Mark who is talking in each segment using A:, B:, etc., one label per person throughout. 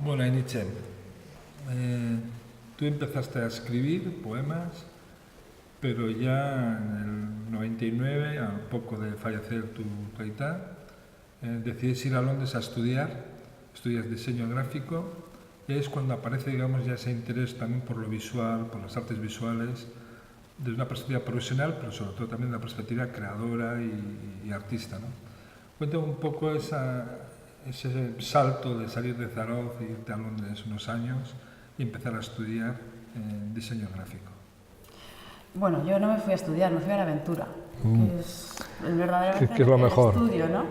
A: Bueno, Nietzsche, tú empezaste a escribir poemas, pero ya en el 99, a poco de fallecer tu aita, decides ir a Londres a estudiar, estudias diseño gráfico, y es cuando aparece, digamos, ya ese interés también por lo visual, por las artes visuales, desde una perspectiva profesional, pero sobre todo también de una perspectiva creadora y artista, ¿no? Cuéntame un poco ese salto de salir de Zaragoza e irte a Londres unos años y empezar a estudiar diseño gráfico.
B: Bueno, yo no me fui a estudiar, me fui a la aventura, que es verdaderamente
C: que es lo mejor.
B: estudio, ¿no?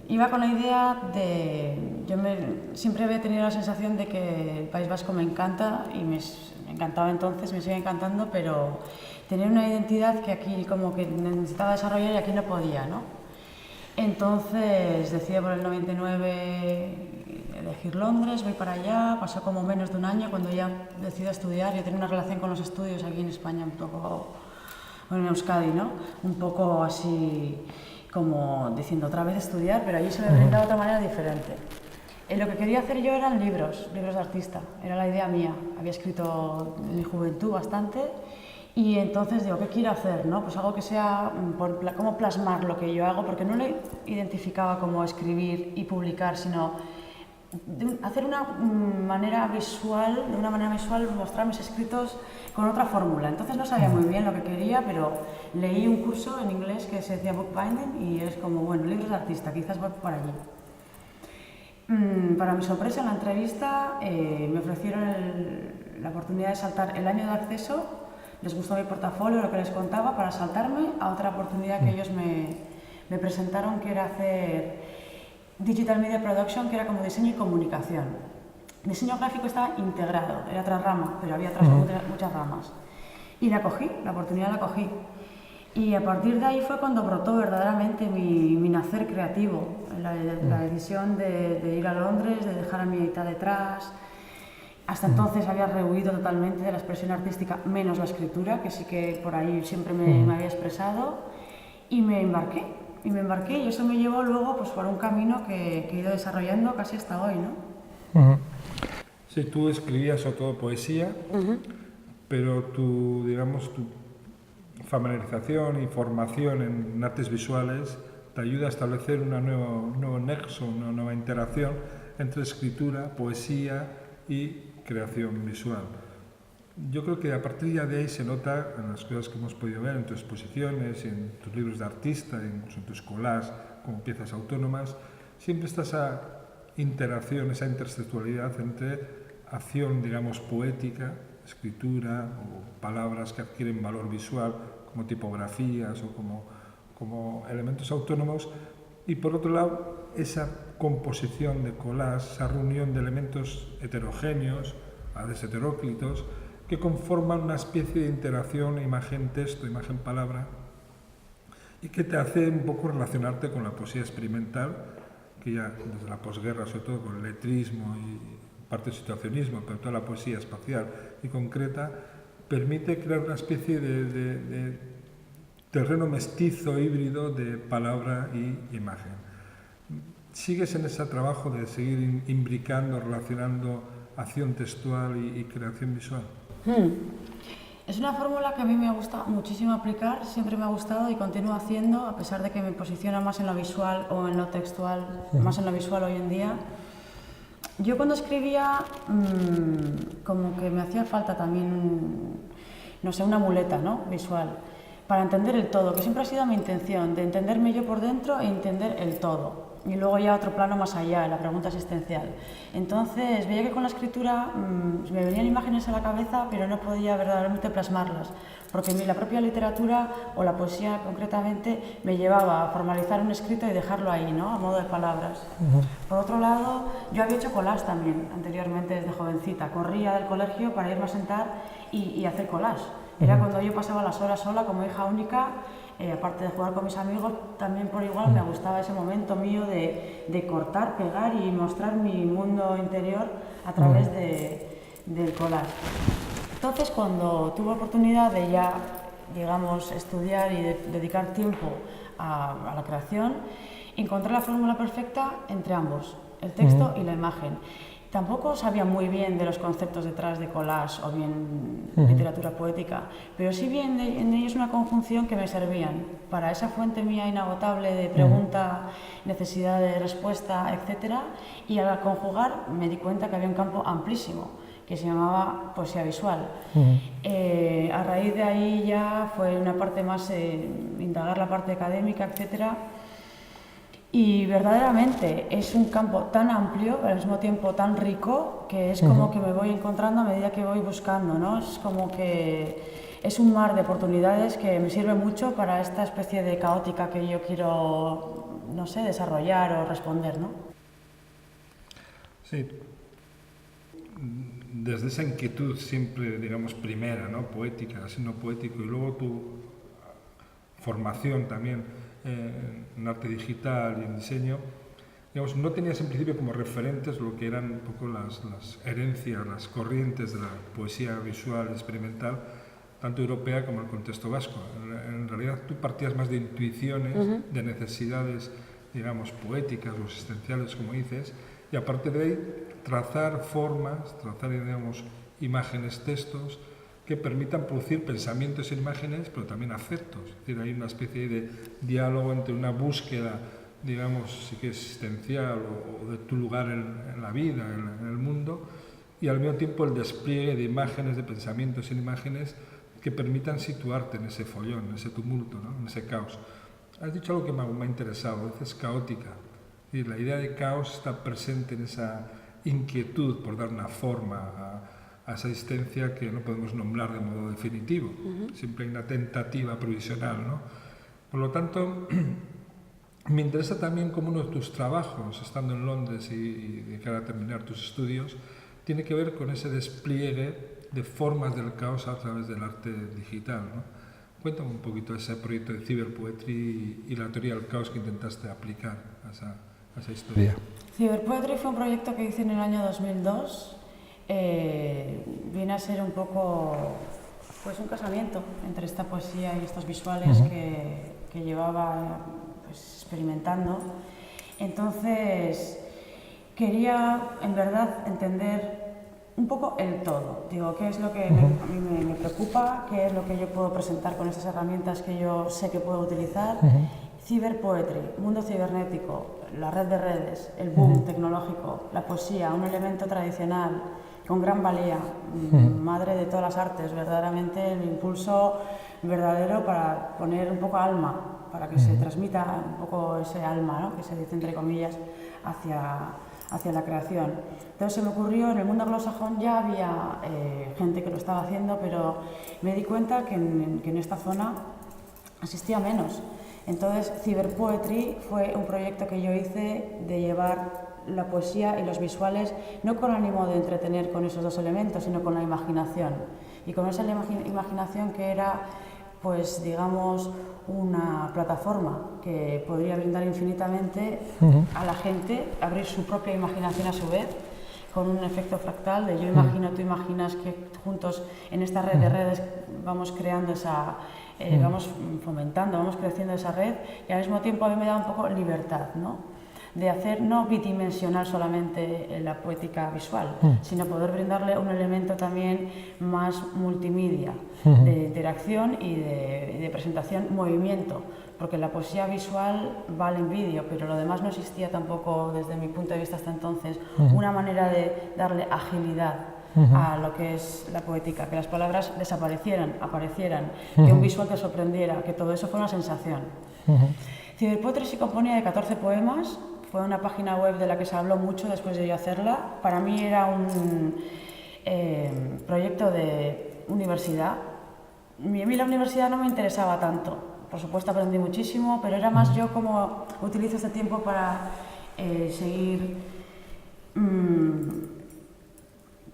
B: Iba con la idea de... siempre había tenido la sensación de que el País Vasco me encanta y me encantaba entonces, me sigue encantando, pero tenía una identidad que aquí como que necesitaba desarrollar y aquí no podía, ¿no? Entonces decidí por el 99 elegir Londres, voy para allá, pasó como menos de un año cuando ya decidí estudiar. Yo tenía una relación con los estudios aquí en España un poco, bueno, en Euskadi, ¿no? Un poco así como diciendo otra vez estudiar, pero allí se me brindaba de otra manera diferente. Lo que quería hacer yo eran libros de artista, era la idea mía. Había escrito en mi juventud bastante y entonces digo, ¿qué quiero hacer? ¿No? Pues algo que sea, cómo plasmar lo que yo hago, porque no lo identificaba como escribir y publicar, sino hacer una manera visual, de una manera visual mostrar mis escritos con otra fórmula. Entonces no sabía muy bien lo que quería, pero leí un curso en inglés que se decía bookbinding y es como, bueno, libros de artista, quizás voy por allí. Para mi sorpresa, en la entrevista me ofrecieron la oportunidad de saltar el año de acceso. Les gustó mi portafolio, lo que les contaba, para saltarme a otra oportunidad que ellos me presentaron, que era hacer Digital Media Production, que era como diseño y comunicación. Diseño gráfico estaba integrado, era otra rama, pero había otras muchas ramas. Y la cogí, la oportunidad la cogí. Y a partir de ahí fue cuando brotó verdaderamente mi nacer creativo, la decisión de ir a Londres, de dejar a mi aita detrás. Hasta entonces había rehuido totalmente de la expresión artística, menos la escritura, que sí que por ahí siempre me había expresado, y me embarqué y eso me llevó luego pues, por un camino que he ido desarrollando casi hasta hoy, ¿no?
A: Sí, tú escribías sobre todo poesía, pero tu familiarización y formación en artes visuales te ayuda a establecer un nuevo nexo, una nueva interacción entre escritura, poesía y creación visual. Yo creo que a partir de ahí se nota en las cosas que hemos podido ver en tus exposiciones, en tus libros de artista, incluso en tus collages como piezas autónomas, siempre está esa interacción, esa intersexualidad entre acción, digamos, poética, escritura o palabras que adquieren valor visual como tipografías o como elementos autónomos, y por otro lado esa composición de collage, esa reunión de elementos heterogéneos, a veces heteróclitos, que conforman una especie de interacción imagen-texto, imagen-palabra, y que te hace un poco relacionarte con la poesía experimental, que ya desde la posguerra, sobre todo con el letrismo y parte del situacionismo, pero toda la poesía espacial y concreta, permite crear una especie de terreno mestizo, híbrido de palabra y imagen. ¿Sigues en ese trabajo de seguir imbricando, relacionando acción textual y creación visual?
B: Es una fórmula que a mí me gusta muchísimo aplicar, siempre me ha gustado y continúo haciendo, a pesar de que me posiciona más en lo visual o en lo textual, más en lo visual hoy en día. Yo cuando escribía, como que me hacía falta también, no sé, una muleta, ¿no? Visual, para entender el todo, que siempre ha sido mi intención, de entenderme yo por dentro e entender el todo. Y luego ya otro plano más allá, la pregunta existencial. Entonces veía que con la escritura me venían imágenes a la cabeza, pero no podía verdaderamente plasmarlas, porque la propia literatura o la poesía concretamente me llevaba a formalizar un escrito y dejarlo ahí, ¿no? A modo de palabras. Por otro lado, yo había hecho collage también anteriormente desde jovencita. Corría del colegio para irme a sentar y hacer collage. Era cuando yo pasaba las horas sola como hija única. Aparte de jugar con mis amigos, también por igual me gustaba ese momento mío de cortar, pegar y mostrar mi mundo interior a través del collage. Entonces, cuando tuve oportunidad de ya, digamos, estudiar y dedicar tiempo a la creación, encontré la fórmula perfecta entre ambos. el texto y la imagen. Tampoco sabía muy bien de los conceptos detrás de collage o bien literatura poética, pero sí vi en ellos una conjunción que me servían para esa fuente mía inagotable de pregunta, necesidad de respuesta, etc. Y al conjugar me di cuenta que había un campo amplísimo que se llamaba poesía visual. A raíz de ahí ya fue una parte más, indagar la parte académica, etc. Y verdaderamente es un campo tan amplio, pero al mismo tiempo tan rico, que es como que me voy encontrando a medida que voy buscando, ¿no? Es como que es un mar de oportunidades que me sirve mucho para esta especie de caótica que yo quiero, no sé, desarrollar o responder, ¿no?
A: Sí. Desde esa inquietud siempre, digamos, primera, ¿no? Poética, signo poético, y luego tu formación también en arte digital y en diseño, digamos, no tenías en principio como referentes lo que eran un poco las herencias, las corrientes de la poesía visual experimental, tanto europea como el contexto vasco. En realidad tú partías más de intuiciones, de necesidades, digamos, poéticas o existenciales, como dices, y aparte de ahí trazar formas, trazar, digamos, imágenes, textos, que permitan producir pensamientos e imágenes, pero también afectos. Es decir, hay una especie de diálogo entre una búsqueda, digamos, sí que existencial o de tu lugar en la vida, en el mundo, y al mismo tiempo el despliegue de imágenes, de pensamientos e imágenes que permitan situarte en ese follón, en ese tumulto, ¿no? En ese caos. Has dicho algo que me ha interesado, a veces caótica. Es decir, la idea de caos está presente en esa inquietud por dar una forma a esa existencia que no podemos nombrar de modo definitivo. Siempre hay una tentativa provisional, ¿no? Por lo tanto, me interesa también cómo uno de tus trabajos, estando en Londres y de cara a terminar tus estudios, tiene que ver con ese despliegue de formas del caos a través del arte digital, ¿no? Cuéntame un poquito ese proyecto de Cyberpoetry y la teoría del caos que intentaste aplicar a esa historia.
B: Cyberpoetry fue un proyecto que hice en el año 2002. Viene a ser un poco, pues, un casamiento entre esta poesía y estos visuales que llevaba, pues, experimentando. Entonces quería en verdad entender un poco el todo. Digo, qué es lo que a mí me preocupa, qué es lo que yo puedo presentar con estas herramientas que yo sé que puedo utilizar. Cyberpoetry, mundo cibernético, la red de redes, el boom tecnológico, la poesía, un elemento tradicional con gran valía, madre de todas las artes, verdaderamente el impulso verdadero para poner un poco alma, para que se transmita un poco ese alma, ¿no? Que se dice entre comillas, hacia la creación. Entonces se me ocurrió, en el mundo anglosajón ya había gente que lo estaba haciendo, pero me di cuenta que en esta zona existía menos. Entonces Cyberpoetry fue un proyecto que yo hice de llevar la poesía y los visuales, no con ánimo de entretener con esos dos elementos, sino con la imaginación. Y con esa imaginación que era, pues, digamos, una plataforma que podría brindar infinitamente a la gente, abrir su propia imaginación a su vez, con un efecto fractal de yo imagino, tú imaginas, que juntos en esta red de redes vamos creando esa, vamos fomentando, vamos creciendo esa red, y al mismo tiempo a mí me da un poco libertad, ¿no? De hacer no bidimensional solamente la poética visual, sino poder brindarle un elemento también más multimedia, de interacción y de presentación, movimiento, porque la poesía visual vale en vídeo, pero lo demás no existía tampoco desde mi punto de vista hasta entonces, una manera de darle agilidad a lo que es la poética, que las palabras desaparecieran, aparecieran, que un visual te sorprendiera, que todo eso fue una sensación. Cyberpoetry se componía de 14 poemas. Fue una página web de la que se habló mucho después de yo hacerla. Para mí era un proyecto de universidad. A mí la universidad no me interesaba tanto. Por supuesto aprendí muchísimo, pero era más yo como utilizo este tiempo para seguir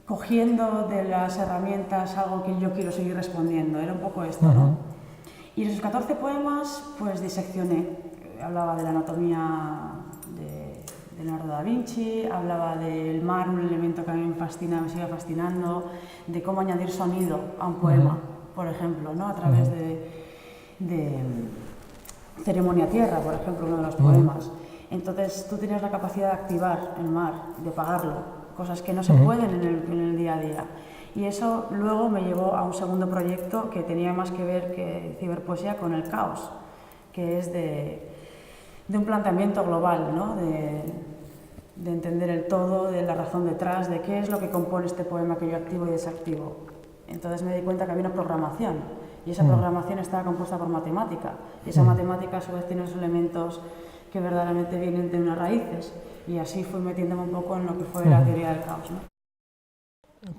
B: cogiendo de las herramientas algo que yo quiero seguir respondiendo. Era un poco esto, ¿no? Y en esos 14 poemas, pues diseccioné. Hablaba de la anatomía de Leonardo da Vinci, hablaba del mar, un elemento que a mí me fascina, me sigue fascinando, de cómo añadir sonido a un poema, por ejemplo, ¿no? A través de Ceremonia Tierra, por ejemplo, uno de los poemas. Entonces tú tienes la capacidad de activar el mar, de apagarlo, cosas que no se pueden en el día a día. Y eso luego me llevó a un segundo proyecto que tenía más que ver que ciberpoesía con el caos, que es de un planteamiento global, ¿no? de entender el todo, de la razón detrás, de qué es lo que compone este poema que yo activo y desactivo. Entonces me di cuenta que había una programación, y esa programación estaba compuesta por matemática, y esa matemática a su vez tiene unos elementos que verdaderamente vienen de unas raíces, y así fui metiéndome un poco en lo que fue la teoría del caos, ¿no?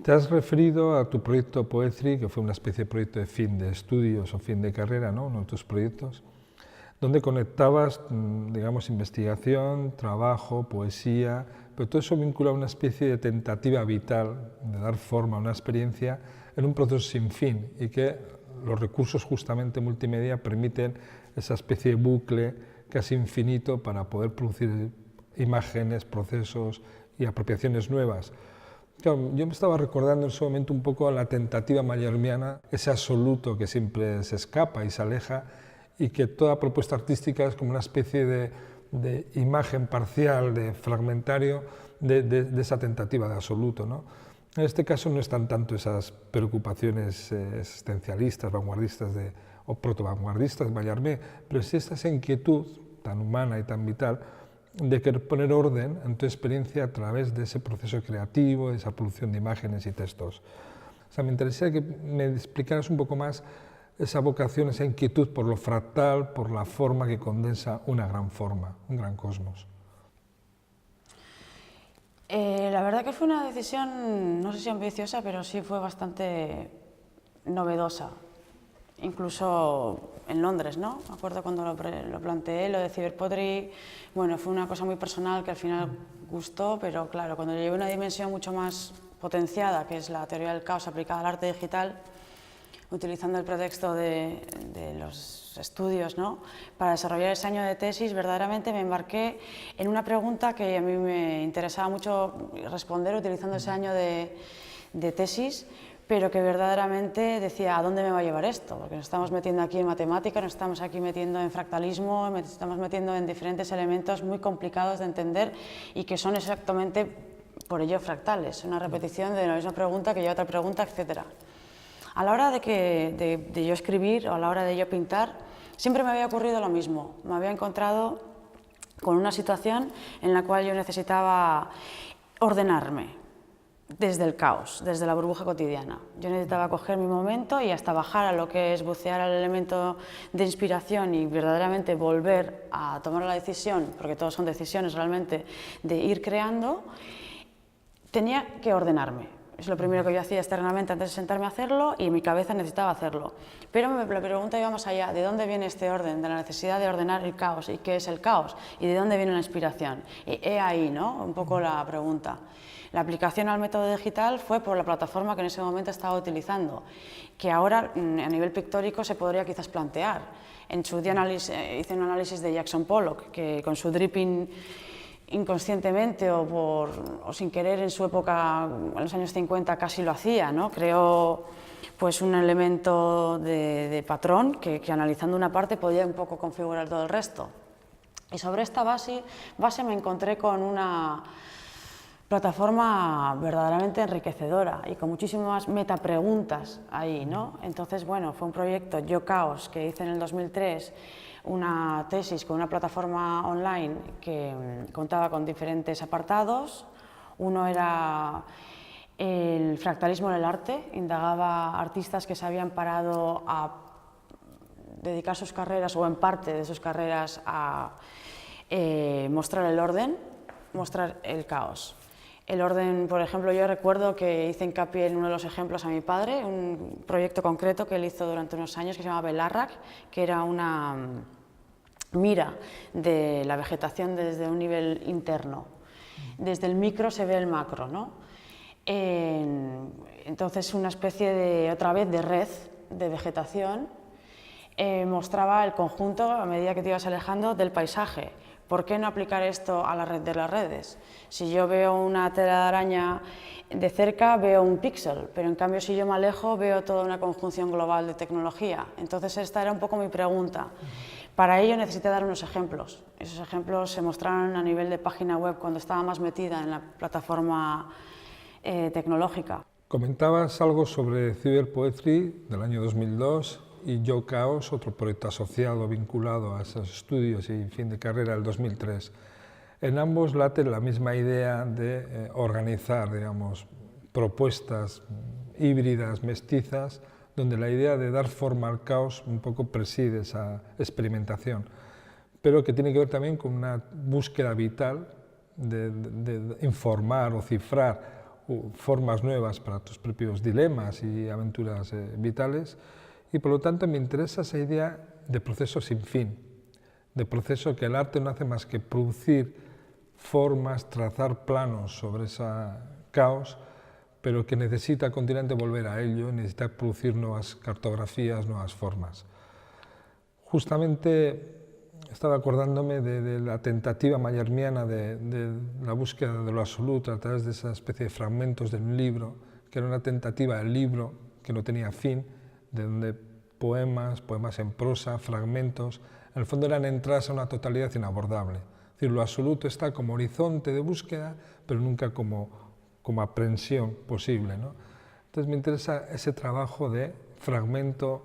A: Te has referido a tu proyecto Poetry, que fue una especie de proyecto de fin de estudios o fin de carrera, ¿no? Uno de tus proyectos, donde conectabas, digamos, investigación, trabajo, poesía, pero todo eso vincula a una especie de tentativa vital de dar forma a una experiencia en un proceso sin fin, y que los recursos justamente multimedia permiten esa especie de bucle casi infinito para poder producir imágenes, procesos y apropiaciones nuevas. Claro, yo me estaba recordando en ese momento un poco a la tentativa mallarmiana, ese absoluto que siempre se escapa y se aleja, y que toda propuesta artística es como una especie de imagen parcial, de fragmentario de esa tentativa de absoluto, ¿no? En este caso no están tanto esas preocupaciones existencialistas, vanguardistas o proto-vanguardistas de Mallarmé, pero sí esa inquietud tan humana y tan vital de querer poner orden en tu experiencia a través de ese proceso creativo, de esa producción de imágenes y textos. O sea, me interesaría que me explicaras un poco más esa vocación, esa inquietud por lo fractal, por la forma que condensa una gran forma, un gran cosmos.
B: La verdad que fue una decisión, no sé si ambiciosa, pero sí fue bastante novedosa. Incluso en Londres, ¿no? Me acuerdo cuando lo planteé, lo de Cyberpoetry, bueno, fue una cosa muy personal que al final gustó, pero claro, cuando llevé una dimensión mucho más potenciada, que es la teoría del caos aplicada al arte digital, utilizando el pretexto de los estudios, ¿no? Para desarrollar ese año de tesis, verdaderamente me embarqué en una pregunta que a mí me interesaba mucho responder utilizando ese año de tesis, pero que verdaderamente decía, ¿a dónde me va a llevar esto? Porque nos estamos metiendo aquí en matemática, nos estamos aquí metiendo en fractalismo, nos estamos metiendo en diferentes elementos muy complicados de entender y que son exactamente por ello fractales, una repetición de la misma pregunta que lleva otra pregunta, etcétera. A la hora de yo escribir o a la hora de yo pintar, siempre me había ocurrido lo mismo. Me había encontrado con una situación en la cual yo necesitaba ordenarme desde el caos, desde la burbuja cotidiana. Yo necesitaba coger mi momento y hasta bajar a lo que es bucear al elemento de inspiración y verdaderamente volver a tomar la decisión, porque todos son decisiones realmente, de ir creando, tenía que ordenarme. Es lo primero que yo hacía externamente antes de sentarme a hacerlo y mi cabeza necesitaba hacerlo. Pero la pregunta iba más allá, ¿de dónde viene este orden? De la necesidad de ordenar el caos. ¿Y qué es el caos? ¿Y de dónde viene la inspiración? Y he ahí, ¿no? Un poco la pregunta. La aplicación al método digital fue por la plataforma que en ese momento estaba utilizando, que ahora a nivel pictórico se podría quizás plantear. En su día hice un análisis de Jackson Pollock, que con su dripping inconscientemente o sin querer en su época, en los años 50 casi lo hacía, ¿no? Creó pues un elemento de patrón que analizando una parte podía un poco configurar todo el resto. Y sobre esta base me encontré con una plataforma verdaderamente enriquecedora y con muchísimas metapreguntas ahí, ¿no? Entonces, bueno, fue un proyecto Yo Caos que hice en el 2003, una tesis con una plataforma online que contaba con diferentes apartados. Uno era el fractalismo en el arte, indagaba artistas que se habían parado a dedicar sus carreras o en parte de sus carreras a mostrar el orden, mostrar el caos. El orden, por ejemplo, yo recuerdo que hice hincapié en uno de los ejemplos a mi padre, un proyecto concreto que él hizo durante unos años que se llamaba Belarrak, que era una mira de la vegetación desde un nivel interno. Desde el micro se ve el macro, ¿no? Entonces, una especie de, otra vez, de red de vegetación mostraba el conjunto, a medida que te ibas alejando, del paisaje. ¿Por qué no aplicar esto a la red de las redes? Si yo veo una tela de araña de cerca, veo un píxel, pero en cambio si yo me alejo, veo toda una conjunción global de tecnología. Entonces esta era un poco mi pregunta. Para ello necesité dar unos ejemplos. Esos ejemplos se mostraron a nivel de página web cuando estaba más metida en la plataforma tecnológica.
A: Comentabas algo sobre Cyberpoetry del año 2002 y Yo Chaos, otro proyecto asociado, vinculado a esos estudios y fin de carrera del 2003. En ambos late la misma idea de organizar, digamos, propuestas híbridas, mestizas, donde la idea de dar forma al caos un poco preside esa experimentación, pero que tiene que ver también con una búsqueda vital de informar o cifrar formas nuevas para tus propios dilemas y aventuras vitales, y por lo tanto me interesa esa idea de proceso sin fin, de proceso que el arte no hace más que producir formas, trazar planos sobre ese caos, pero que necesita continuamente volver a ello, necesita producir nuevas cartografías, nuevas formas. Justamente estaba acordándome de la tentativa mayermiana de la búsqueda de lo absoluto a través de esa especie de fragmentos de un libro, que era una tentativa del libro que no tenía fin, de donde poemas en prosa, fragmentos, en el fondo eran entradas a una totalidad inabordable. Es decir, lo absoluto está como horizonte de búsqueda, pero nunca como aprehensión posible, ¿no? Entonces me interesa ese trabajo de fragmento,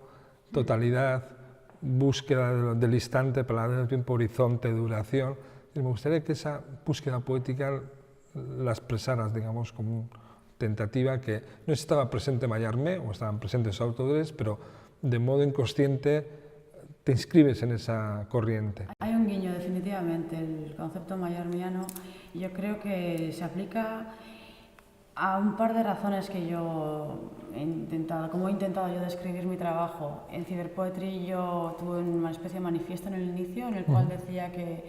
A: totalidad, búsqueda del instante, palabras de tiempo, horizonte, duración. Y me gustaría que esa búsqueda poética la expresaras, digamos, como una tentativa que no estaba presente en Mallarmé o estaban presentes autores, pero de modo inconsciente te inscribes en esa corriente.
B: Hay un guiño, definitivamente, el concepto mayarmiano. Yo creo que se aplica a un par de razones que yo he intentado, como he intentado yo describir mi trabajo. En Cyberpoetry yo tuve una especie de manifiesto en el inicio, en el cual decía que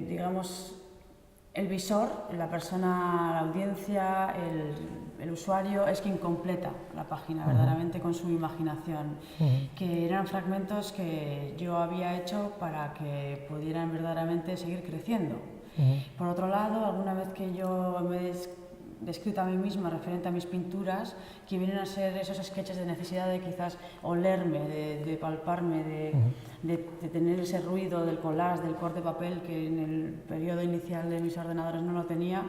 B: digamos, el visor, la persona, la audiencia, el usuario es quien completa la página verdaderamente con su imaginación, que eran fragmentos que yo había hecho para que pudieran verdaderamente seguir creciendo. Por otro lado, alguna vez que yo me he descrito a mí misma referente a mis pinturas, que vienen a ser esos sketches de necesidad de quizás olerme, de palparme, de tener ese ruido del collage, del corte de papel que en el periodo inicial de mis ordenadores no lo tenía,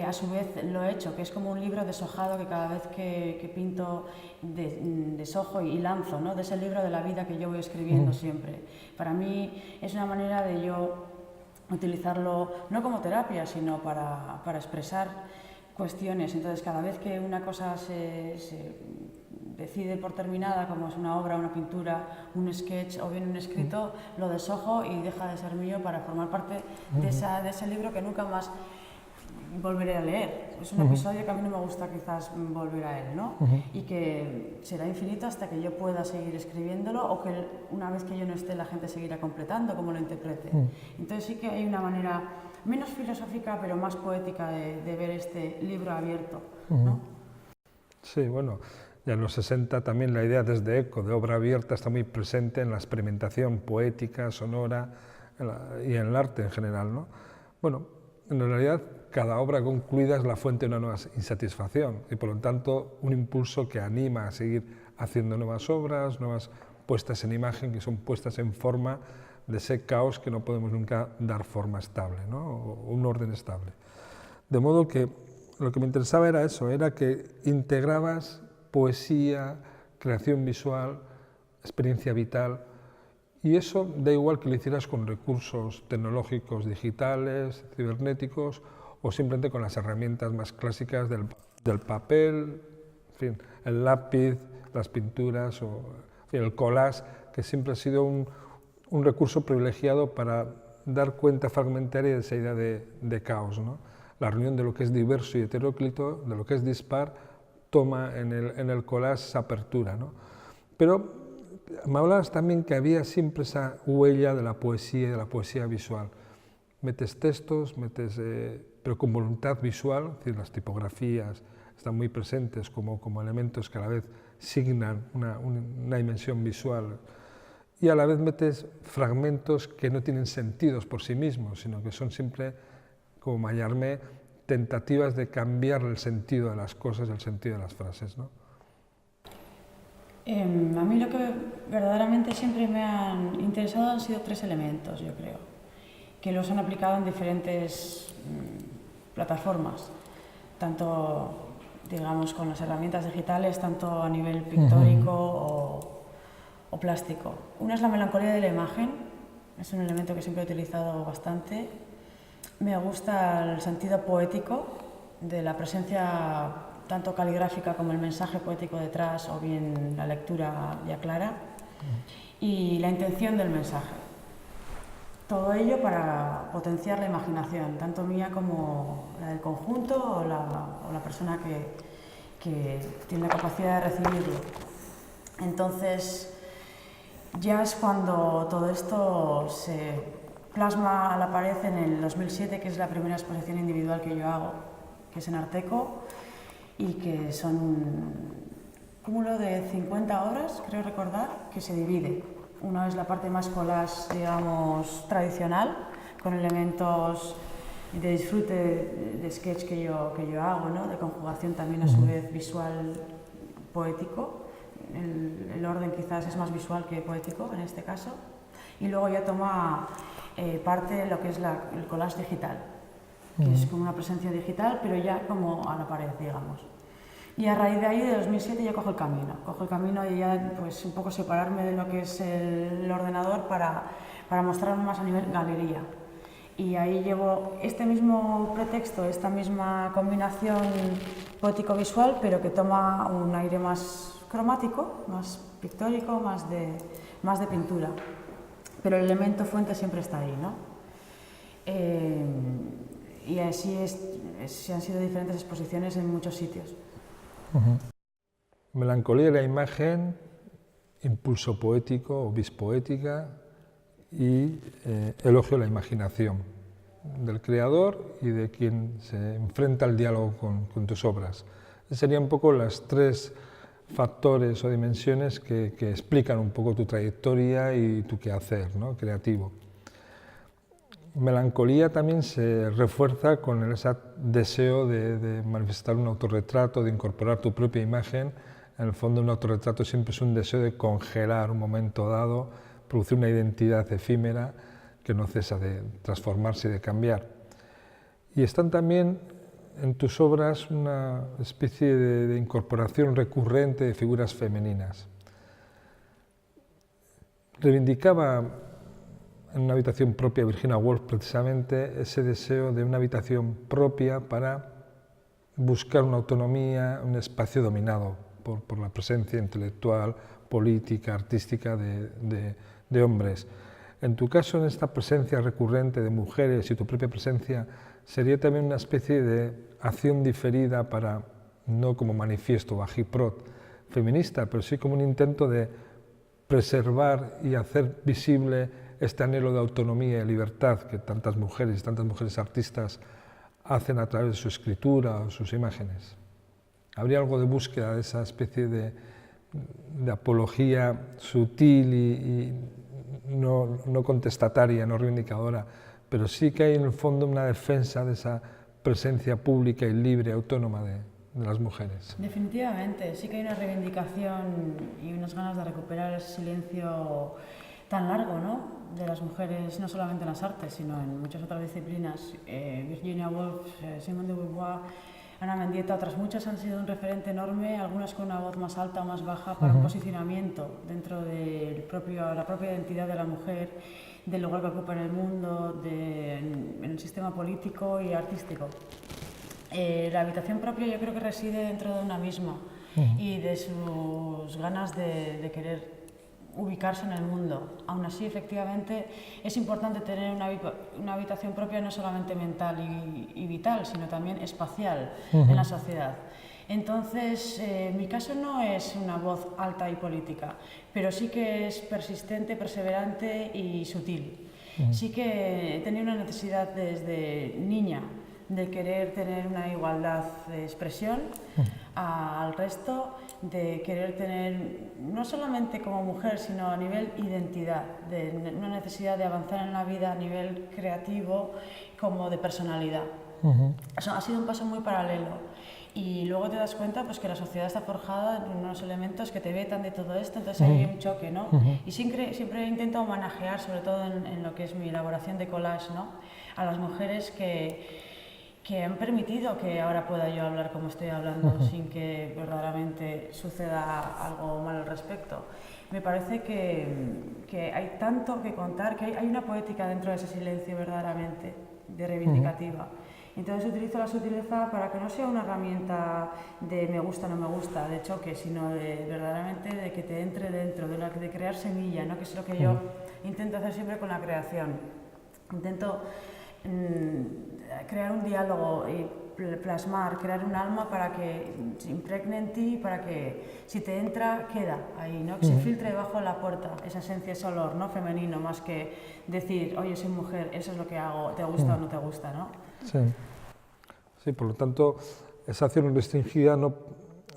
B: a su vez lo he hecho, que es como un libro deshojado que cada vez que pinto deshojo y lanzo, ¿no? De ese libro de la vida que yo voy escribiendo siempre. Para mí es una manera de yo utilizarlo no como terapia, sino para expresar cuestiones. Entonces, cada vez que una cosa se decide por terminada, como es una obra, una pintura, un sketch o bien un escrito, lo deshojo y deja de ser mío para formar parte de ese libro que nunca más volveré a leer. Es un episodio que a mí no me gusta quizás volver a él, ¿no? Y que será infinito hasta que yo pueda seguir escribiéndolo o que una vez que yo no esté la gente seguirá completando como lo interprete. Entonces sí que hay una manera menos filosófica pero más poética de ver este libro abierto, ¿no?
A: Sí, bueno, ya en los 60 también la idea desde ECO de obra abierta está muy presente en la experimentación poética, sonora y en el arte en general, ¿no? Bueno, en realidad cada obra concluida es la fuente de una nueva insatisfacción y por lo tanto un impulso que anima a seguir haciendo nuevas obras, nuevas puestas en imagen, que son puestas en forma de ese caos que no podemos nunca dar forma estable, ¿no? O un orden estable. De modo que lo que me interesaba era eso, era que integrabas poesía, creación visual, experiencia vital, y eso da igual que lo hicieras con recursos tecnológicos digitales, cibernéticos, o simplemente con las herramientas más clásicas del papel, en fin, el lápiz, las pinturas o el collage, que siempre ha sido un recurso privilegiado para dar cuenta fragmentaria de esa idea de caos, ¿no? La reunión de lo que es diverso y heteróclito, de lo que es dispar, toma en el collage esa apertura, ¿no? Pero me hablabas también que había siempre esa huella de la poesía y de la poesía visual. Metes textos, pero con voluntad visual, es decir, las tipografías están muy presentes como elementos que a la vez signan una dimensión visual, y a la vez metes fragmentos que no tienen sentidos por sí mismos, sino que son siempre, como Mallarmé, tentativas de cambiar el sentido de las cosas, el sentido de las frases, ¿no?
B: A mí lo que verdaderamente siempre me han interesado han sido 3 elementos, yo creo, que los han aplicado en diferentes plataformas, tanto, digamos, con las herramientas digitales, tanto a nivel pictórico o plástico. Una es la melancolía de la imagen, es un elemento que siempre he utilizado bastante. Me gusta el sentido poético de la presencia tanto caligráfica como el mensaje poético detrás o bien la lectura ya clara y la intención del mensaje. Todo ello para potenciar la imaginación, tanto mía como la del conjunto o la persona que tiene la capacidad de recibirlo. Entonces, ya es cuando todo esto se plasma a la pared en el 2007, que es la primera exposición individual que yo hago, que es en Arteco, y que son un cúmulo de 50 obras, creo recordar, que se divide. Una es la parte más collage, digamos, tradicional, con elementos de disfrute de sketch que yo hago, ¿no? De conjugación también a su vez visual poético. El orden quizás es más visual que poético en este caso. Y luego ya toma parte de lo que es el collage digital, que es como una presencia digital, pero ya como a la pared, digamos. Y a raíz de ahí, de 2007, yo cojo el camino y ya pues un poco separarme de lo que es el ordenador para mostrarme más a nivel galería. Y ahí llevo este mismo pretexto, esta misma combinación poético-visual, pero que toma un aire más cromático, más pictórico, más de pintura. Pero el elemento fuente siempre está ahí, ¿no? Y así han sido diferentes exposiciones en muchos sitios.
A: Melancolía de la imagen, impulso poético o bispoética y elogio a la imaginación del creador y de quien se enfrenta al diálogo con tus obras. Serían un poco las 3 factores o dimensiones que explican un poco tu trayectoria y tu quehacer, ¿no? Creativo. Melancolía también se refuerza con ese deseo de manifestar un autorretrato, de incorporar tu propia imagen. En el fondo, un autorretrato siempre es un deseo de congelar un momento dado, producir una identidad efímera que no cesa de transformarse y de cambiar. Y están también en tus obras una especie de incorporación recurrente de figuras femeninas. Reivindicaba en una habitación propia Virginia Woolf precisamente ese deseo de una habitación propia para buscar una autonomía, un espacio dominado por la presencia intelectual, política, artística de hombres. En tu caso, en esta presencia recurrente de mujeres y tu propia presencia, sería también una especie de acción diferida para, no como manifiesto bajiprot feminista, pero sí como un intento de preservar y hacer visible este anhelo de autonomía y libertad que tantas mujeres artistas hacen a través de su escritura o sus imágenes. ¿Habría algo de búsqueda de esa especie de apología sutil y no contestataria, no reivindicadora, pero sí que hay en el fondo una defensa de esa presencia pública y libre, autónoma de las mujeres?
B: Definitivamente, sí que hay una reivindicación y unas ganas de recuperar ese silencio tan largo, ¿no?, de las mujeres, no solamente en las artes, sino en muchas otras disciplinas. Virginia Woolf, Simone de Beauvoir, Ana Mendieta, otras muchas han sido un referente enorme, algunas con una voz más alta o más baja para un posicionamiento dentro de la propia identidad de la mujer, del lugar que ocupa en el mundo, en el sistema político y artístico. La habitación propia yo creo que reside dentro de una misma y de sus ganas de querer ubicarse en el mundo. Aún así, efectivamente, es importante tener una habitación propia no solamente mental y vital, sino también espacial en la sociedad. Entonces, mi caso no es una voz alta y política, pero sí que es persistente, perseverante y sutil. Sí que he tenido una necesidad desde niña de querer tener una igualdad de expresión al resto, de querer tener, no solamente como mujer, sino a nivel identidad, de una necesidad de avanzar en la vida a nivel creativo como de personalidad. Eso ha sido un paso muy paralelo. Y luego te das cuenta pues, que la sociedad está forjada en unos elementos que te vetan de todo esto, entonces hay un choque, ¿no? Y siempre intento homenajear, sobre todo en lo que es mi elaboración de collage, ¿no? A las mujeres que han permitido que ahora pueda yo hablar como estoy hablando sin que verdaderamente suceda algo mal al respecto. Me parece que hay tanto que contar, que hay una poética dentro de ese silencio verdaderamente, de reivindicativa. Entonces utilizo la sutileza para que no sea una herramienta de me gusta, no me gusta, de choque, sino de verdaderamente de que te entre dentro, de crear semilla, ¿no? Que es lo que yo intento hacer siempre con la creación. Intento crear un diálogo y plasmar, crear un alma para que se impregne en ti, para que si te entra, queda ahí, ¿no? Que se filtre debajo de la puerta, esa esencia, ese olor, ¿no? Femenino, más que decir, oye, soy mujer, eso es lo que hago, ¿te gusta o no te gusta, no?
A: Sí. Sí, por lo tanto, esa acción restringida no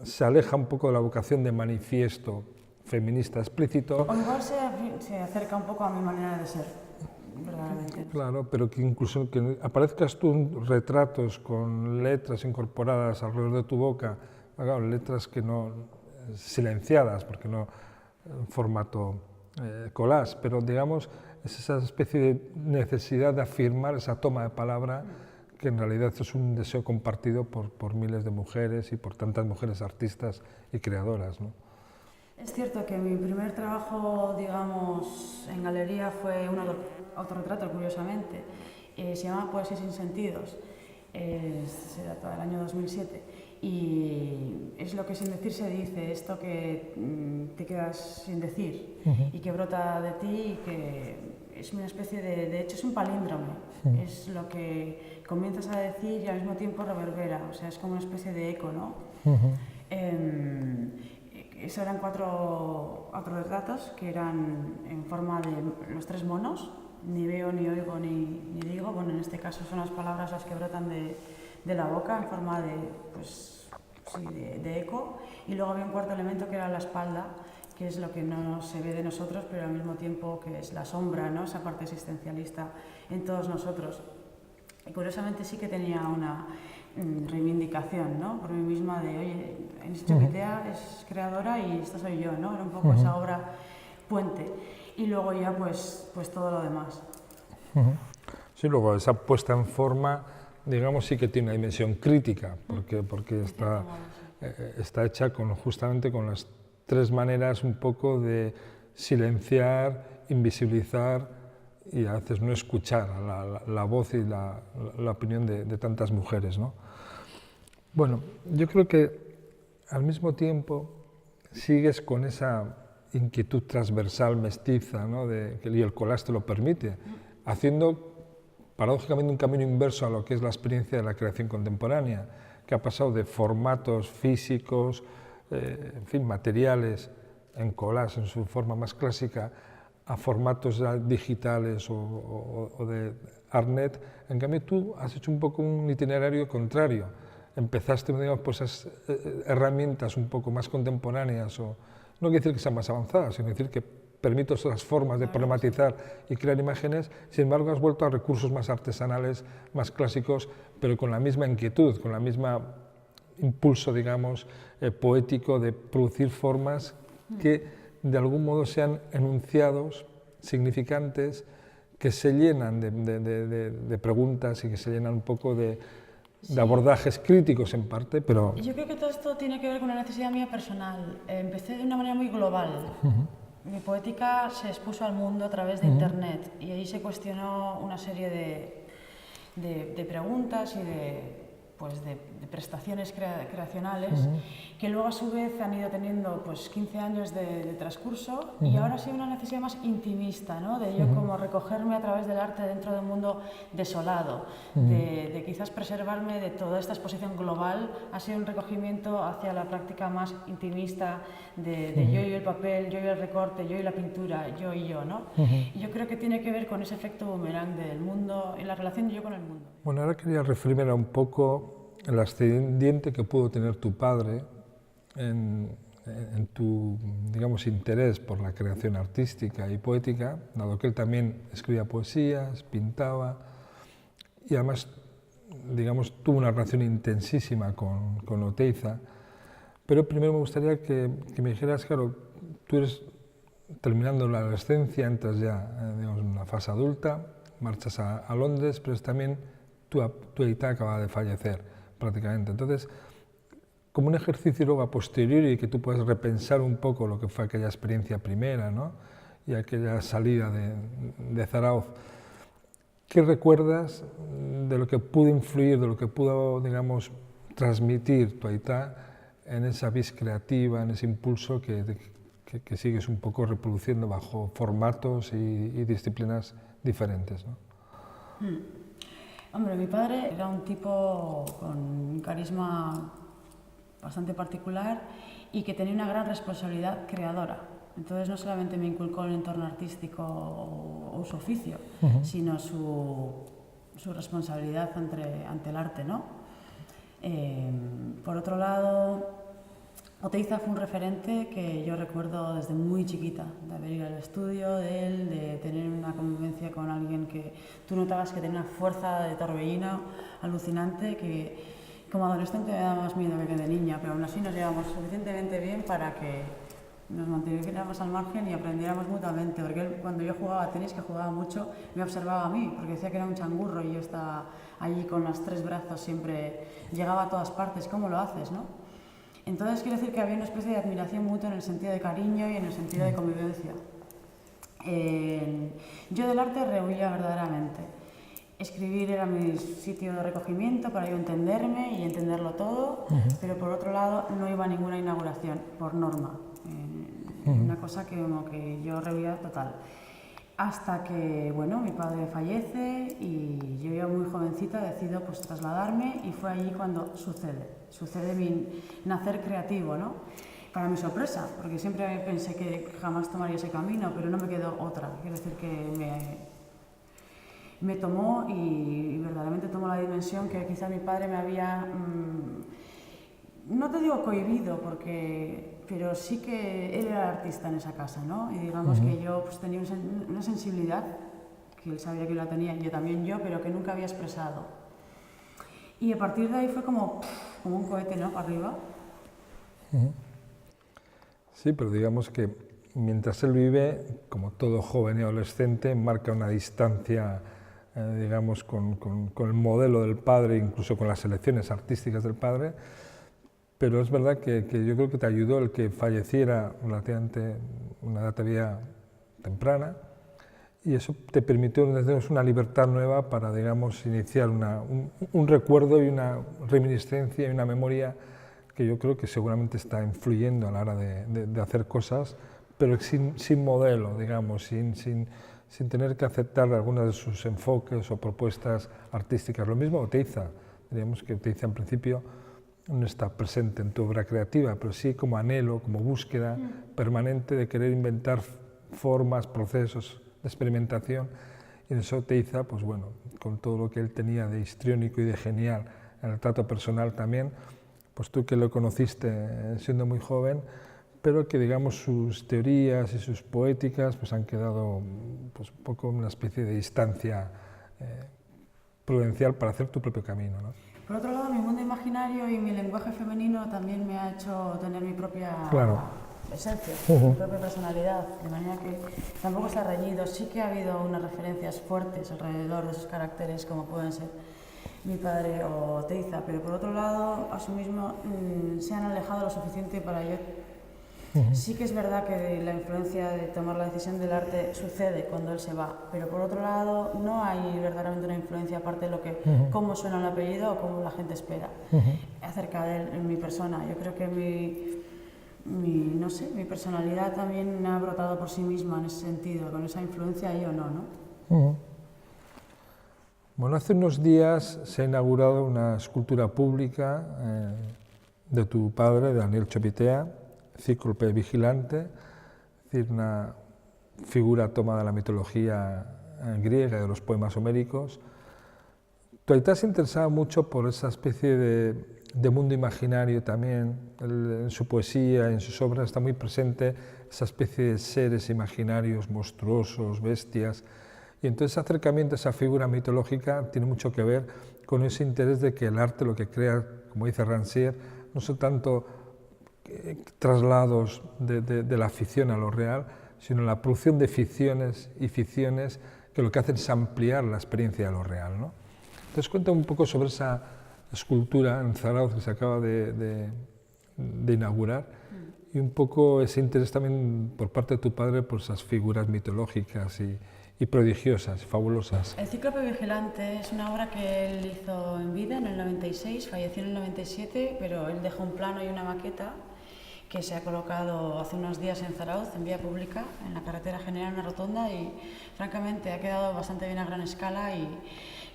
A: se aleja un poco de la vocación de manifiesto feminista explícito.
B: O igual se acerca un poco a mi manera de ser, verdaderamente.
A: Claro, pero que incluso que aparezcas tú en retratos con letras incorporadas alrededor de tu boca, claro, letras que no silenciadas, porque no en formato collage, pero digamos es esa especie de necesidad de afirmar esa toma de palabra que en realidad es un deseo compartido por miles de mujeres y por tantas mujeres artistas y creadoras, ¿no?
B: Es cierto que mi primer trabajo, digamos, en galería fue un autorretrato, curiosamente. Se llama Poesía sin sentidos, se data del año 2007. Y es lo que sin decir se dice, esto que te quedas sin decir y que brota de ti y que es una especie de hecho es un palíndromo, es lo que comienzas a decir y al mismo tiempo reverbera, o sea, es como una especie de eco, ¿no? Eso eran cuatro retratos que eran en forma de los tres monos, ni veo, ni oigo, ni digo. Bueno, en este caso son las palabras las que brotan de la boca en forma de, pues, sí, de eco. Y luego había un cuarto elemento que era la espalda, que es lo que no se ve de nosotros, pero al mismo tiempo que es la sombra, ¿no? Esa parte existencialista en todos nosotros. Y curiosamente sí que tenía una reivindicación, ¿no? Por mí misma de, oye, Anish Chapitea es creadora y esta soy yo, ¿no? Era un poco esa obra puente. Y luego ya pues todo lo demás.
A: Sí, luego esa puesta en forma, digamos, sí que tiene una dimensión crítica, porque está hecha justamente con las tres maneras un poco de silenciar, invisibilizar y a veces no escuchar la voz y la opinión de tantas mujeres, ¿no? Bueno, yo creo que al mismo tiempo sigues con esa inquietud transversal mestiza, ¿no? Y el collage te lo permite, haciendo paradójicamente un camino inverso a lo que es la experiencia de la creación contemporánea, que ha pasado de formatos físicos, en fin, materiales, en collage en su forma más clásica, a formatos digitales o de Artnet. En cambio, tú has hecho un poco un itinerario contrario. Empezaste, digamos, pues esas herramientas un poco más contemporáneas, o no quiere decir que sean más avanzadas, sino decir que permite otras formas de problematizar y crear imágenes. Sin embargo, has vuelto a recursos más artesanales, más clásicos, pero con la misma inquietud, con la misma impulso, digamos, poético de producir formas que de algún modo sean enunciados significantes que se llenan de preguntas y que se llenan un poco de abordajes críticos en parte, pero...
B: Yo creo que todo esto tiene que ver con una necesidad mía personal. Empecé de una manera muy global. Mi poética se expuso al mundo a través de Internet y ahí se cuestionó una serie de preguntas y de prestaciones creacionales que luego a su vez han ido teniendo pues 15 años de transcurso y ahora ha sido una necesidad más intimista, ¿no? De yo como recogerme a través del arte dentro de un mundo desolado, de quizás preservarme de toda esta exposición global. Ha sido un recogimiento hacia la práctica más intimista de yo y el papel, yo y el recorte, yo y la pintura, yo y yo, ¿no? Y yo creo que tiene que ver con ese efecto boomerang del mundo, en la relación de yo con el mundo.
A: Bueno, ahora quería referirme a un poco el ascendiente que pudo tener tu padre en tu, digamos, interés por la creación artística y poética, dado que él también escribía poesías, pintaba, y además digamos, tuvo una relación intensísima con Oteiza, pero primero me gustaría que me dijeras, claro, tú eres terminando la adolescencia, entras ya digamos, en una fase adulta, marchas a Londres, pero también tu aita acaba de fallecer prácticamente. Entonces, como un ejercicio luego a posteriori que tú puedes repensar un poco lo que fue aquella experiencia primera, ¿no? Y aquella salida de Zarauz, ¿qué recuerdas de lo que pudo influir, de lo que pudo, digamos, transmitir tu aita en esa vis creativa, en ese impulso que sigues un poco reproduciendo bajo formatos y disciplinas diferentes, ¿no?
B: Hombre, mi padre era un tipo con un carisma bastante particular y que tenía una gran responsabilidad creadora. Entonces no solamente me inculcó el entorno artístico o su oficio, sino su responsabilidad ante el arte, ¿no? Por otro lado, Oteiza fue un referente que yo recuerdo desde muy chiquita, de haber ido al estudio de él, de tener una convivencia con alguien que tú notabas que tenía una fuerza de torbellino alucinante que como adolescente me daba más miedo que de niña, pero aún así nos llevamos suficientemente bien para que nos mantuviéramos al margen y aprendiéramos mutuamente, porque él, cuando yo jugaba a tenis, que jugaba mucho, me observaba a mí, porque decía que era un changurro y yo estaba allí con los tres brazos, siempre llegaba a todas partes. ¿Cómo lo haces, no? Entonces quiero decir que había una especie de admiración mutua en el sentido de cariño y en el sentido de convivencia. Yo del arte rehuía verdaderamente. Escribir era mi sitio de recogimiento para yo entenderme y entenderlo todo, pero por otro lado no iba a ninguna inauguración, por norma. Una cosa que, como que yo rehuía total. Hasta que, bueno, mi padre fallece y yo ya muy jovencita decido pues trasladarme y fue allí cuando sucede mi nacer creativo, ¿no? Para mi sorpresa, porque siempre pensé que jamás tomaría ese camino, pero no me quedó otra. Quiero decir que me tomó y verdaderamente tomó la dimensión que quizá mi padre me había, no te digo cohibido, pero sí que él era artista en esa casa, ¿no? Y digamos que yo pues, tenía una sensibilidad, que él sabía que la tenía, y yo también pero que nunca había expresado. Y a partir de ahí fue como un cohete, ¿no? Para arriba.
A: Sí, pero digamos que mientras él vive, como todo joven y adolescente, marca una distancia, digamos, con el modelo del padre, incluso con las elecciones artísticas del padre, pero es verdad que yo creo que te ayudó el que falleciera relativamente una edad todavía temprana, y eso te permitió una libertad nueva para, digamos, iniciar un recuerdo y una reminiscencia y una memoria que yo creo que seguramente está influyendo a la hora de hacer cosas, pero sin modelo, digamos, sin tener que aceptar algunas de sus enfoques o propuestas artísticas. Lo mismo Oteiza, diríamos que Oteiza en principio no está presente en tu obra creativa, pero sí como anhelo, como búsqueda permanente de querer inventar formas, procesos de experimentación, y en eso Oteiza, pues bueno, con todo lo que él tenía de histriónico y de genial en el trato personal también, pues tú que lo conociste siendo muy joven, pero que digamos sus teorías y sus poéticas pues han quedado pues un poco en una especie de distancia prudencial para hacer tu propio camino, ¿no?
B: Por otro lado, mi mundo imaginario y mi lenguaje femenino también me ha hecho tener mi propia esencia, mi propia personalidad, de manera que tampoco está reñido. Sí que ha habido unas referencias fuertes alrededor de esos caracteres, como pueden ser mi padre o Oteiza, pero por otro lado, asimismo, se han alejado lo suficiente para yo. Sí que es verdad que la influencia de tomar la decisión del arte sucede cuando él se va, pero por otro lado no hay verdaderamente una influencia aparte de lo que cómo suena el apellido o cómo la gente espera acerca de él en mi persona. Yo creo que mi personalidad también ha brotado por sí misma en ese sentido, con esa influencia yo no.
A: Bueno, hace unos días se ha inaugurado una escultura pública de tu padre, de Daniel Chopitea, Cíclope vigilante, es decir, una figura tomada de la mitología griega y de los poemas homéricos. Tu aita se interesaba mucho por esa especie de mundo imaginario también, en su poesía, en sus obras está muy presente esa especie de seres imaginarios, monstruosos, bestias, Y entonces ese acercamiento a esa figura mitológica tiene mucho que ver con ese interés de que el arte lo que crea, como dice Rancière, no son tanto traslados de la ficción a lo real, sino la producción de ficciones y ficciones que lo que hacen es ampliar la experiencia de lo real, ¿no? Entonces cuenta un poco sobre esa escultura en Zarauz que se acaba de inaugurar y un poco ese interés también por parte de tu padre por esas figuras mitológicas y prodigiosas, fabulosas.
B: El Cíclope Vigilante es una obra que él hizo en vida en el 96, falleció en el 97, pero él dejó un plano y una maqueta que se ha colocado hace unos días en Zarauz, en vía pública, en la carretera general, una rotonda, y francamente ha quedado bastante bien a gran escala. Y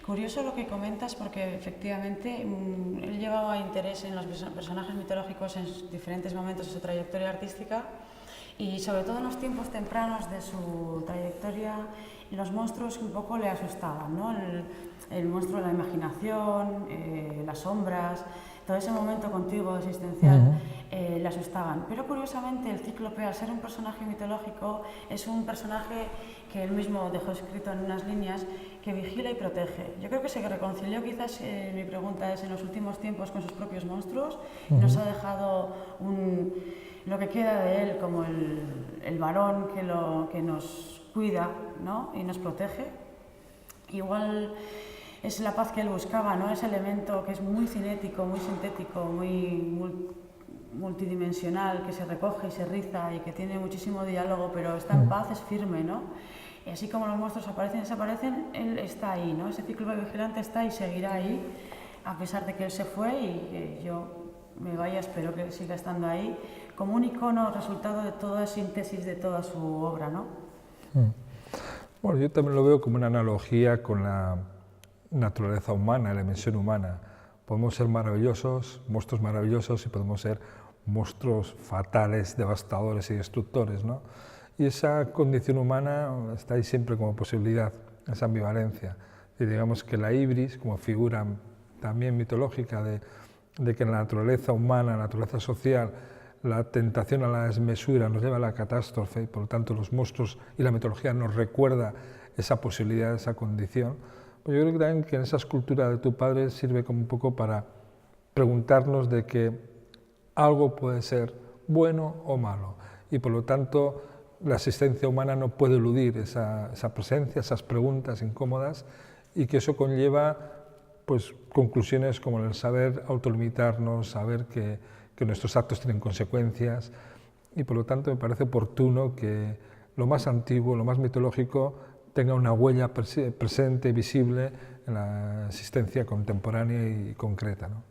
B: curioso lo que comentas, porque efectivamente él llevaba interés en los personajes mitológicos en diferentes momentos de su trayectoria artística, y sobre todo en los tiempos tempranos de su trayectoria, los monstruos un poco le asustaban, ¿no? El monstruo de la imaginación, las sombras, todo ese momento contiguo existencial le asustaban. Pero curiosamente el Cíclope, al ser un personaje mitológico, es un personaje que él mismo dejó escrito en unas líneas, que vigila y protege. Yo creo que se reconcilió, quizás mi pregunta es, en los últimos tiempos con sus propios monstruos, nos ha dejado lo que queda de él como el varón que nos cuida, ¿no? Y nos protege. Igual es la paz que él buscaba, ¿no? Ese elemento que es muy cinético, muy sintético, muy multidimensional, que se recoge y se riza y que tiene muchísimo diálogo, pero está en paz, es firme, ¿no? Y así como los monstruos aparecen y desaparecen, él está ahí, ¿no? Ese Cíclope Vigilante está y seguirá ahí, a pesar de que él se fue y que yo me vaya, espero que siga estando ahí, como un icono, resultado de toda síntesis de toda su obra, ¿no?
A: Bueno, yo también lo veo como una analogía con la naturaleza humana, la dimensión humana. Podemos ser maravillosos, monstruos maravillosos, y podemos ser monstruos fatales, devastadores y destructores, ¿no? Y esa condición humana está ahí siempre como posibilidad, esa ambivalencia. Y digamos que la ibris, como figura también mitológica de que en la naturaleza humana, la naturaleza social, la tentación a la desmesura nos lleva a la catástrofe, y por lo tanto los monstruos y la mitología nos recuerda esa posibilidad, esa condición. Pues yo creo que también que en esa escultura de tu padre sirve como un poco para preguntarnos de que algo puede ser bueno o malo, y por lo tanto la existencia humana no puede eludir esa presencia, esas preguntas incómodas, y que eso conlleva pues conclusiones como el saber autolimitarnos, saber que nuestros actos tienen consecuencias, y por lo tanto me parece oportuno que lo más antiguo, lo más mitológico, tenga una huella presente, visible en la existencia contemporánea y concreta, ¿no?